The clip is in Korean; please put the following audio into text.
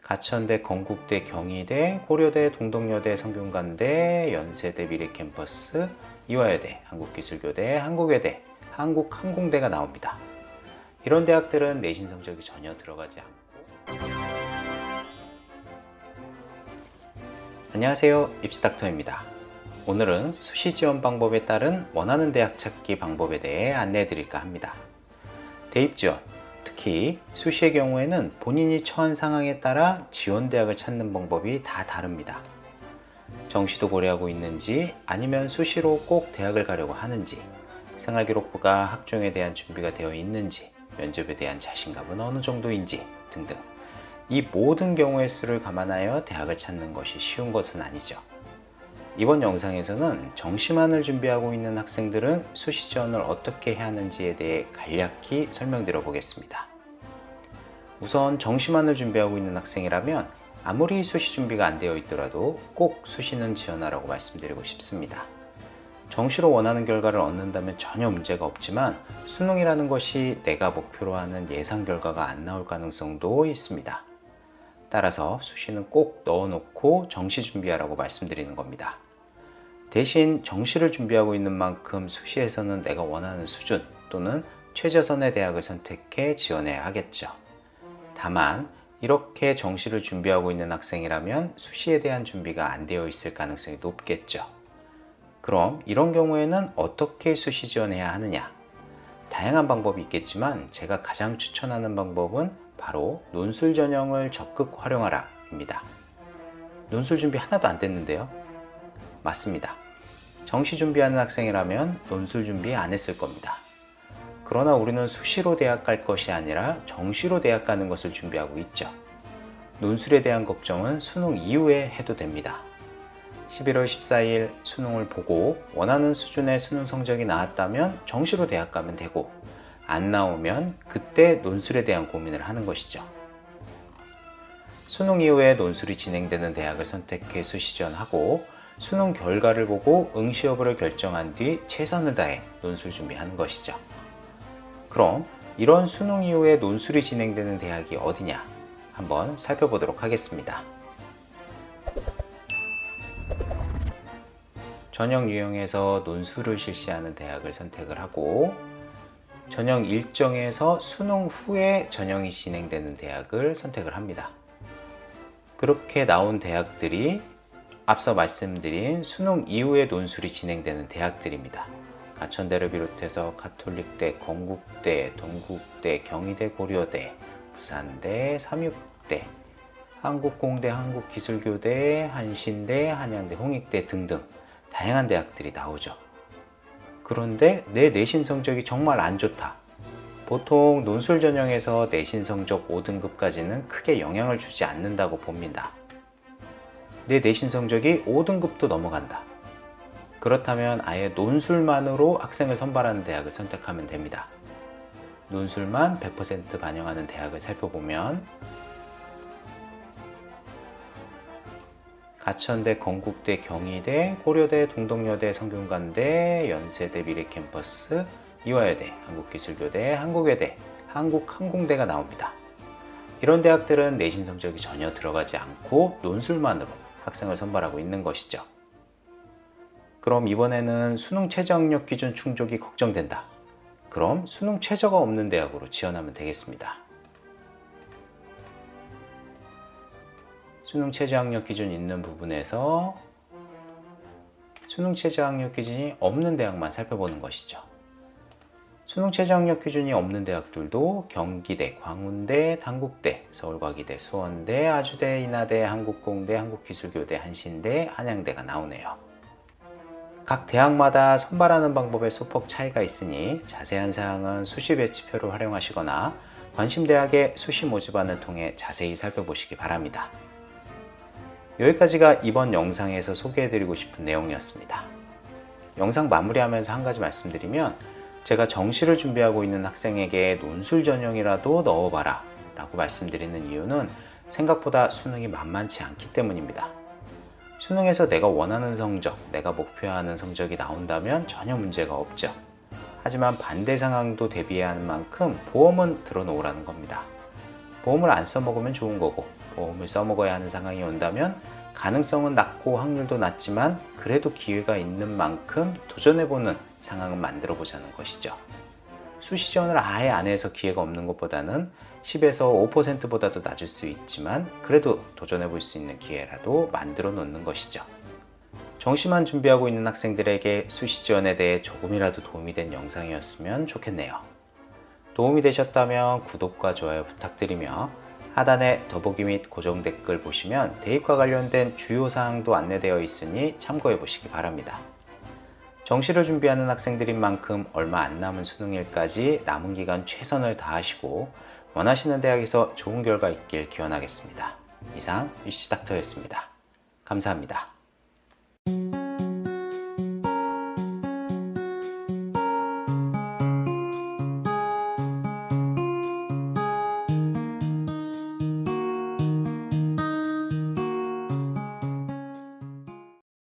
가천대, 건국대, 경희대, 고려대, 동덕여대, 성균관대, 연세대, 미래캠퍼스, 이화여대, 한국기술교대, 한국외대, 한국항공대가 나옵니다. 이런 대학들은 내신 성적이 전혀 들어가지 않고. 안녕하세요, 입시닥터입니다. 오늘은 수시 지원 방법에 따른 원하는 대학 찾기 방법에 대해 안내해 드릴까 합니다. 대입 지원, 특히 수시의 경우에는 본인이 처한 상황에 따라 지원 대학을 찾는 방법이 다 다릅니다. 정시도 고려하고 있는지, 아니면 수시로 꼭 대학을 가려고 하는지, 생활기록부가 학종에 대한 준비가 되어 있는지, 면접에 대한 자신감은 어느 정도인지 등등, 이 모든 경우의 수를 감안하여 대학을 찾는 것이 쉬운 것은 아니죠. 이번 영상에서는 정시만을 준비하고 있는 학생들은 수시 지원을 어떻게 해야 하는지에 대해 간략히 설명드려 보겠습니다. 우선 정시만을 준비하고 있는 학생이라면 아무리 수시 준비가 안 되어 있더라도 꼭 수시는 지원하라고 말씀드리고 싶습니다. 정시로 원하는 결과를 얻는다면 전혀 문제가 없지만 수능이라는 것이 내가 목표로 하는 예상 결과가 안 나올 가능성도 있습니다. 따라서 수시는 꼭 넣어놓고 정시 준비하라고 말씀드리는 겁니다. 대신 정시를 준비하고 있는 만큼 수시에서는 내가 원하는 수준 또는 최저선의 대학을 선택해 지원해야 하겠죠. 다만 이렇게 정시를 준비하고 있는 학생이라면 수시에 대한 준비가 안 되어 있을 가능성이 높겠죠. 그럼 이런 경우에는 어떻게 수시 지원해야 하느냐? 다양한 방법이 있겠지만 제가 가장 추천하는 방법은 바로 논술 전형을 적극 활용하라 입니다. 논술 준비 하나도 안 됐는데요? 맞습니다. 정시 준비하는 학생이라면 논술 준비 안 했을 겁니다. 그러나 우리는 수시로 대학 갈 것이 아니라 정시로 대학 가는 것을 준비하고 있죠. 논술에 대한 걱정은 수능 이후에 해도 됩니다. 11월 14일 수능을 보고 원하는 수준의 수능 성적이 나왔다면 정시로 대학 가면 되고, 안 나오면 그때 논술에 대한 고민을 하는 것이죠. 수능 이후에 논술이 진행되는 대학을 선택해 수시 지원하고, 수능 결과를 보고 응시 여부를 결정한 뒤 최선을 다해 논술 준비하는 것이죠. 그럼 이런 수능 이후에 논술이 진행되는 대학이 어디냐? 한번 살펴보도록 하겠습니다. 전형 유형에서 논술을 실시하는 대학을 선택을 하고, 전형 일정에서 수능 후에 전형이 진행되는 대학을 선택을 합니다. 그렇게 나온 대학들이 앞서 말씀드린 수능 이후에 논술이 진행되는 대학들입니다. 가천대를 비롯해서 가톨릭대, 건국대, 동국대, 경희대, 고려대, 부산대, 삼육대, 한국공대, 한국기술교대, 한신대, 한양대, 홍익대 등등 다양한 대학들이 나오죠. 그런데 내 내신 성적이 정말 안 좋다. 보통 논술 전형에서 내신 성적 5등급까지는 크게 영향을 주지 않는다고 봅니다. 내 내신 성적이 5등급도 넘어간다. 그렇다면 아예 논술만으로 학생을 선발하는 대학을 선택하면 됩니다. 논술만 100% 반영하는 대학을 살펴보면 가천대, 건국대, 경희대, 고려대, 동덕여대, 성균관대, 연세대, 미래캠퍼스, 이화여대, 한국기술교대, 한국외대, 한국항공대가 나옵니다. 이런 대학들은 내신 성적이 전혀 들어가지 않고 논술만으로 학생을 선발하고 있는 것이죠. 그럼 이번에는 수능 최저 학력 기준 충족이 걱정된다. 그럼 수능 최저가 없는 대학으로 지원하면 되겠습니다. 수능 최저 학력 기준 있는 부분에서 수능 최저 학력 기준이 없는 대학만 살펴보는 것이죠. 수능 최저 학력 기준이 없는 대학들도 경기대, 광운대, 단국대, 서울과기대, 수원대, 아주대, 인하대, 한국공대, 한국기술교대, 한신대, 한양대가 나오네요. 각 대학마다 선발하는 방법에 소폭 차이가 있으니 자세한 사항은 수시 배치표를 활용하시거나 관심대학의 수시 모집안을 통해 자세히 살펴보시기 바랍니다. 여기까지가 이번 영상에서 소개해드리고 싶은 내용이었습니다. 영상 마무리하면서 한 가지 말씀드리면, 제가 정시를 준비하고 있는 학생에게 논술 전형이라도 넣어봐라 라고 말씀드리는 이유는 생각보다 수능이 만만치 않기 때문입니다. 수능에서 내가 원하는 성적, 내가 목표하는 성적이 나온다면 전혀 문제가 없죠. 하지만 반대 상황도 대비해야 하는 만큼 보험은 들어놓으라는 겁니다. 보험을 안 써먹으면 좋은 거고, 보험을 써먹어야 하는 상황이 온다면 가능성은 낮고 확률도 낮지만 그래도 기회가 있는 만큼 도전해보는 상황을 만들어 보자는 것이죠. 수시 지원을 아예 안 해서 기회가 없는 것보다는 10에서 5%보다도 낮을 수 있지만 그래도 도전해 볼 수 있는 기회라도 만들어 놓는 것이죠. 정시만 준비하고 있는 학생들에게 수시 지원에 대해 조금이라도 도움이 된 영상이었으면 좋겠네요. 도움이 되셨다면 구독과 좋아요 부탁드리며 하단에 더보기 및 고정 댓글 보시면 대입과 관련된 주요 사항도 안내되어 있으니 참고해 보시기 바랍니다. 정시를 준비하는 학생들인 만큼 얼마 안 남은 수능일까지 남은 기간 최선을 다하시고 원하시는 대학에서 좋은 결과 있길 기원하겠습니다. 이상 UC닥터였습니다. 감사합니다.